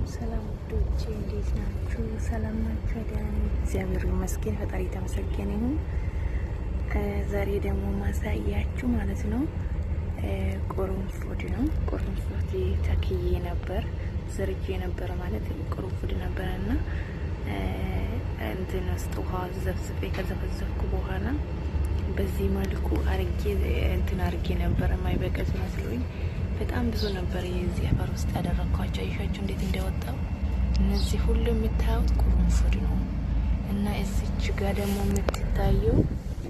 ሰላም ውዶቼ እንዴት ናችሁ? ሰላም ናችሁ? ደህና ነኝ፣ እግዚአብሔር ይመስገን። ፈጣሪ የተመሰገነ ይሁን። ዛሬ ደግሞ ማሳያችሁ ማለት ነው ቅርንፉድ ነው። ቅርንፉድ ተክዬ ነበር፣ ዘርቼ ነበር ማለት ቅርንፉድ ነበርና እንትን ውስጥ ውሃ ዘፍዝፌ ከዘፈዘፍኩ በኋላ በዚህ መልኩ አርጌ እንትን አርጌ ነበር። የማይበቅል መስሎኝ በጣም ብዙ ነበር የዚህ አፈር ውስጥ ያደረኳቸው። አይሻችሁ እንዴት እንደወጣው። እነዚህ ሁሉ የምታዩት ቅርንፉድ ነው እና እዚች ጋር ደግሞ የምትታየው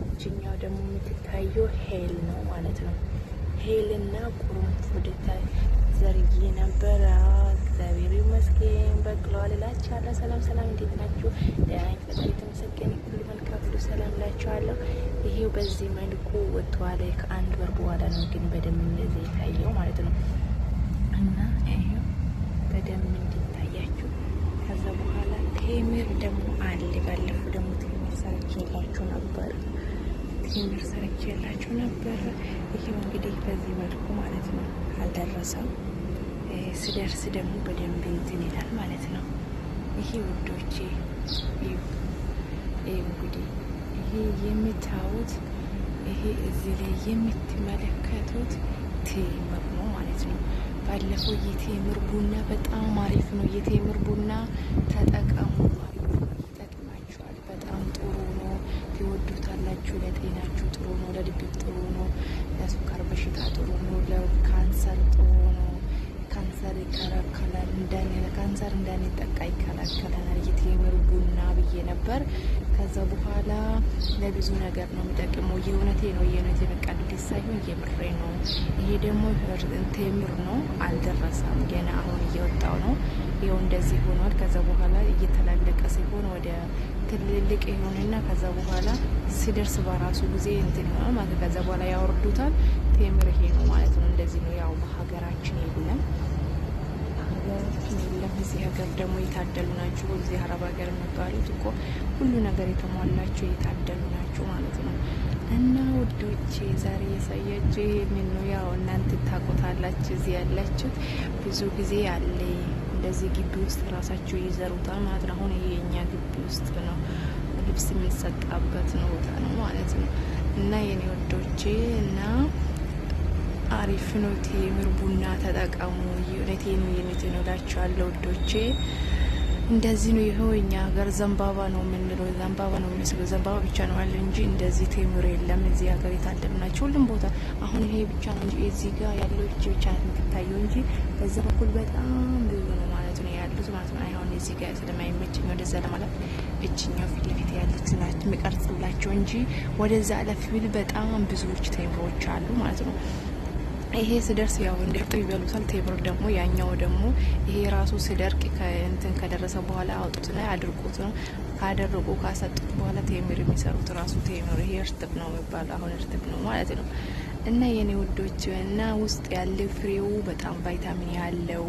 እችኛው ደግሞ የምትታየው ሄል ነው ማለት ነው። ሄልና ቅርንፉድ ዘርዬ ነበረ። እግዚአብሔር ይመስገን በቅለዋል እላችኋለሁ። ሰላም ሰላም፣ እንዴት ናችሁ? ደህና ነኝ፣ ፈጣሪ የተመሰገነ ሁሉ መልካም ሁሉ ሰላም እላችኋለሁ። ይሄው በዚህ መልኩ ወጥቷል። ከአንድ ወር በኋላ ነው ግን በደንብ እንደዚህ የታየው ማለት ነው። እና ይሄው በደንብ እንዲታያችሁ። ከዛ በኋላ ቴምር ደግሞ አለ። ባለፈው ደግሞ ቴምር ሰርቼላችሁ ነበር። ይሄው እንግዲህ በዚህ መልኩ ማለት ነው። አልደረሰም። ስደርስ ደግሞ በደንብ እንትን ይላል ማለት ነው። ይሄ ውዶቼ ይሄ እንግዲህ ይሄ የምታዩት ይሄ እዚህ ላይ የምትመለከቱት ቴምር ነው ማለት ነው። ባለፈው የቴምር ቡና በጣም አሪፍ ነው። የቴምር ቡና ተጠቀሙ፣ ይጠቅማችኋል። በጣም ጥሩ ነው። ትወዱታላችሁ። ለጤናችሁ ጥሩ ነው። ለልብ ጥሩ ነው። ለስኳር በሽታ ጥሩ ነው። ለካንሰር ጥሩ ነው። ካንሰር ይከላከላል። ካንሰር እንዳንጠቃ ይከላከላል የቴምር ቡና ብዬ ነበር። ከዛ በኋላ ለብዙ ነገር ነው የሚጠቅመው። የእውነቴ ነው። የእውነቴ መቃደድ ሳይሆን የምሬ ነው። ይሄ ደግሞ ቴምር ነው። አልደረሰም ገና፣ አሁን እየወጣው ነው። ይኸው እንደዚህ ሆኗል። ከዛ በኋላ እየተላለቀ ሲሆን ወደ ትልልቅ ይሆንና ከዛ በኋላ ሲደርስ በራሱ ጊዜ እንትን ይሆናል ማለት። ከዛ በኋላ ያወርዱታል። ቴምር ይሄ ነው ማለት ነው። እንደዚህ ነው። ያው በሀገራችን የለም፣ እዚህ ሀገር ደግሞ የታደሉ ናቸው። እዚህ አረብ ሀገር የሚባሉት እኮ ሁሉ ነገር የተሟላቸው የታደሉ ናቸው ማለት ነው። እና ውዶቼ ዛሬ ያሳያችሁ ምን ነው፣ ያው እናንተ ታቆታላችሁ። እዚህ ያላችሁት ብዙ ጊዜ አለ እንደዚህ ግቢ ውስጥ ራሳቸው ይዘሩታል ማለት ነው። አሁን ይሄ የኛ ግቢ ውስጥ ነው፣ ልብስ የሚሰጣበት ነው ቦታ ነው ማለት ነው። እና የኔ ወዶቼ እና አሪፍ ነው። ቴምር ቡና ተጠቀሙ። የእውነቴ ነው እላችኋለሁ ወዶቼ። እንደዚህ ነው። ይኸው እኛ ሀገር ዘንባባ ነው የምንለው፣ ዘንባባ ነው የሚመስለው። ዘንባባ ብቻ ነው አለ እንጂ እንደዚህ ቴምር የለም። እዚህ ሀገር የታደሉ ናቸው ሁሉም ቦታ። አሁን ይሄ ብቻ ነው እንጂ እዚህ ጋር ያለው እቺ ብቻ ነው የምትታየው እንጂ በዛ በኩል በጣም ብዙ ነው ማለት ነው ያሉት ማለት ነው። አሁን እዚህ ጋር ስለማይመቸኝ ወደዛ ለማለት እችኛው ፊት ለፊት ያለች ናት የሚቀርጽላቸው እንጂ ወደዛ አለፍ ቢል በጣም ብዙዎች ቴምሮች አሉ ማለት ነው። ይሄ ስደርስ ያው እንዲርጥ ይበሉታል። ቴምር ደግሞ ያኛው ደግሞ ይሄ ራሱ ስደርቅ ከእንትን ከደረሰ በኋላ አውጡት ላይ አድርቁት ነው። ካደረቁ ካሰጡት በኋላ ቴምር የሚሰሩት ራሱ ቴምር ይሄ እርጥብ ነው የሚባለው። አሁን እርጥብ ነው ማለት ነው። እና የኔ ውዶች እና ውስጥ ያለ ፍሬው በጣም ቫይታሚን ያለው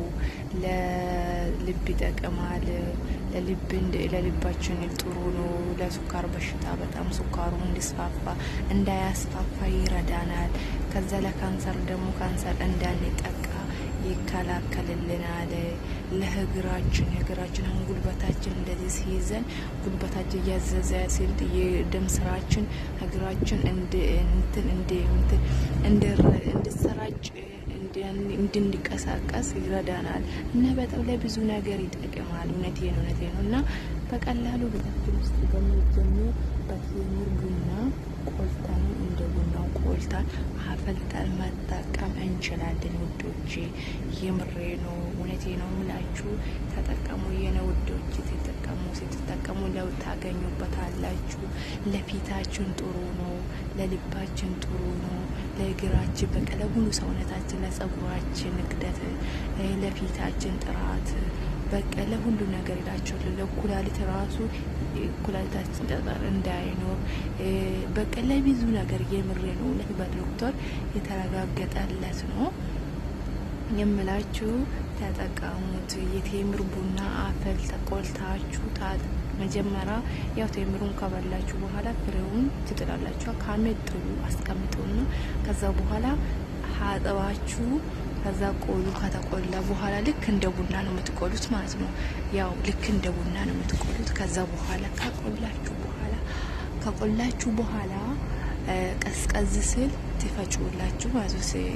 ለልብ ይጠቅማል። ለልባችን ጥሩ ነው። ለሱካር በሽታ በጣም ሱካሩ እንዳያስፋፋ ይረዳናል። ከዛ ለካንሰር ደግሞ ካንሰር እንዳንጠቃ ይከላከልልናል። ለእግራችን አሁን ጉልበታችን እንደዚህ ሲይዘን ጉልበታችን እያዘዘ ሲል የደም ስራችን እግራችን እንድሰራጭ እንድንቀሳቀስ ይረዳናል እና በጣም ለብዙ ነገር ይጠቅማል። እውነቴ ነው እና በቀላሉ ቤታችን ውስጥ በሚገኙ በቴምር ቡና ቆልተን እንደ ቡናው ቆልተን አፈልተን መጠቀም እንችላለን ውዶቼ። የምሬ ነው፣ እውነቴ ነው የምላችሁ። ተጠቀሙ የኔ ውዶቼ። ስትጠቀሙ ለውጥ ታገኙበታላችሁ። ለፊታችን ጥሩ ነው፣ ለልባችን ጥሩ ነው፣ ለእግራችን በቃ ለሙሉ ሰውነታችን፣ ለጸጉራችን ንቅደት፣ ለፊታችን ጥራት በቃ ለሁሉ ነገር ይላቸው። ለኩላሊት ራሱ ኩላሊታችን ጠጠር እንዳይኖር በቃ ለብዙ ነገር የምሬ ነው። በዶክተር የተረጋገጠለት ነው የምላችሁ። ተጠቀሙት። የቴምር ቡና አፈል ተቆልታችሁ መጀመሪያ ያው ቴምሩን ከበላችሁ በኋላ ፍሬውን ትጥላላችሁ። ካሜጥሉ አስቀምጡና ከዛ በኋላ አጥባችሁ ከዛ ቆሉ። ከተቆላ በኋላ ልክ እንደ ቡና ነው የምትቆሉት ማለት ነው። ያው ልክ እንደ ቡና ነው የምትቆሉት። ከዛ በኋላ ከቆላችሁ በኋላ ቀዝቀዝ ስል ትፈጩላችሁ ማለት ነው።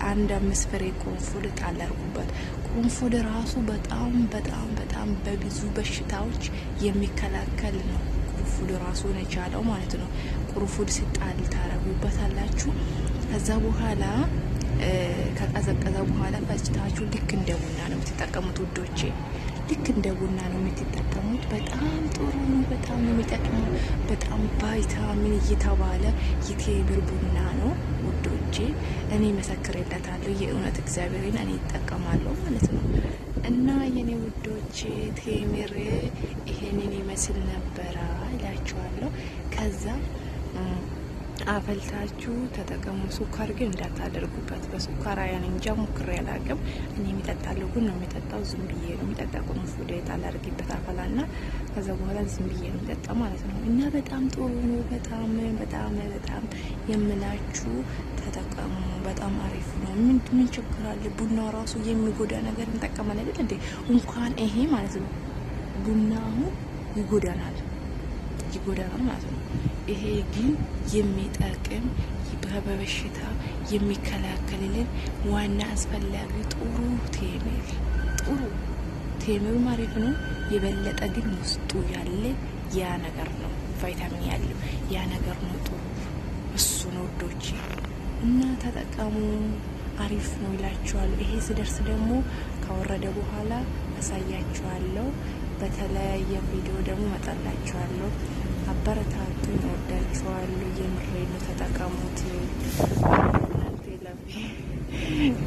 አንድ 5 ፍሬ ቁርንፉድ ጣል አድርጉበት። ቁርንፉድ ራሱ በጣም በጣም በጣም በብዙ በሽታዎች የሚከላከል ነው። ቁርንፉድ ራሱ ነው የቻለው ማለት ነው። ቁርንፉድ ሲጣል ታረጉበታላችሁ። ከዛ በኋላ ከቀዘቀዘ በኋላ ፈጭታችሁ ልክ እንደ ቡና ነው የምትጠቀሙት ውዶቼ። ልክ እንደ ቡና ነው የምትጠቀሙት። በጣም ጥሩ ነው። በጣም ነው የሚጠቅመው። በጣም ቫይታሚን እየተባለ የቴምር ቡና ነው ውዶቼ። እኔ መሰክርለታለሁ። የእውነት እግዚአብሔርን እኔ ይጠቀማለሁ ማለት ነው። እና የኔ ውዶቼ ቴምር ይሄንን ይመስል ነበረ እላችኋለሁ። ከዛ አፈልታችሁ ተጠቀሙ። ሱካር ግን እንዳታደርጉበት። በሱካር አያን እንጃ ሞክሬ አላውቅም። እኔ የሚጠጣለሁ ግን ነው የሚጠጣው። ዝም ብዬ ነው የሚጠጣ። ቁርንፉድ ታላርጊበት አፈላና ከዛ በኋላ ዝም ብዬ ነው የሚጠጣ ማለት ነው። እና በጣም ጥሩ ነው። በጣም በጣም በጣም የምላችሁ ተጠቀሙ። በጣም አሪፍ ነው። ምን ችግር አለ? ቡና ራሱ የሚጎዳ ነገር እንጠቀማለን አይደል እንዴ? እንኳን ይሄ ማለት ነው ቡና አሁን ይጎዳናል ማለት ነው። ይሄ ግን የሚጠቅም በበሽታ የሚከላከልልን ዋና አስፈላጊ ጥሩ ቴምር አሪፍ ነው። የበለጠ ግን ውስጡ ያለ ያ ነገር ነው ቫይታሚን ያለው ያ ነገር ነው ጥሩ እሱ ነው ወዶች። እና ተጠቀሙ። አሪፍ ነው ይላችኋለሁ። ይሄ ስደርስ ደግሞ ከወረደ በኋላ አሳያችኋለሁ። በተለያየ ቪዲዮ ደግሞ መጣላችኋለሁ። አበረታቱኝ። ወዳችኋለሁ። የምሬን ነው። ተጠቀሙት።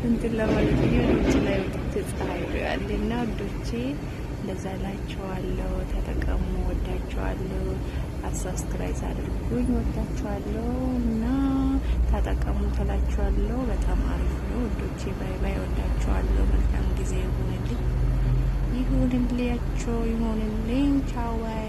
እንትን ለማለት ይሁን ላይ ተጻይሩ ያለና ወዶቼ እንደዛ ላችኋለሁ። ተጠቀሙ። ወዳችኋለሁ። ሰብስክራይብ አድርጉኝ። ወዳችኋለሁ እና ተጠቀሙ ተላችኋለሁ። በጣም አሪፍ ነው ወዶቼ። ባይ ባይ። ወዳችኋለሁ። መልካም ጊዜ ይሁንልኝ። ቻው ባይ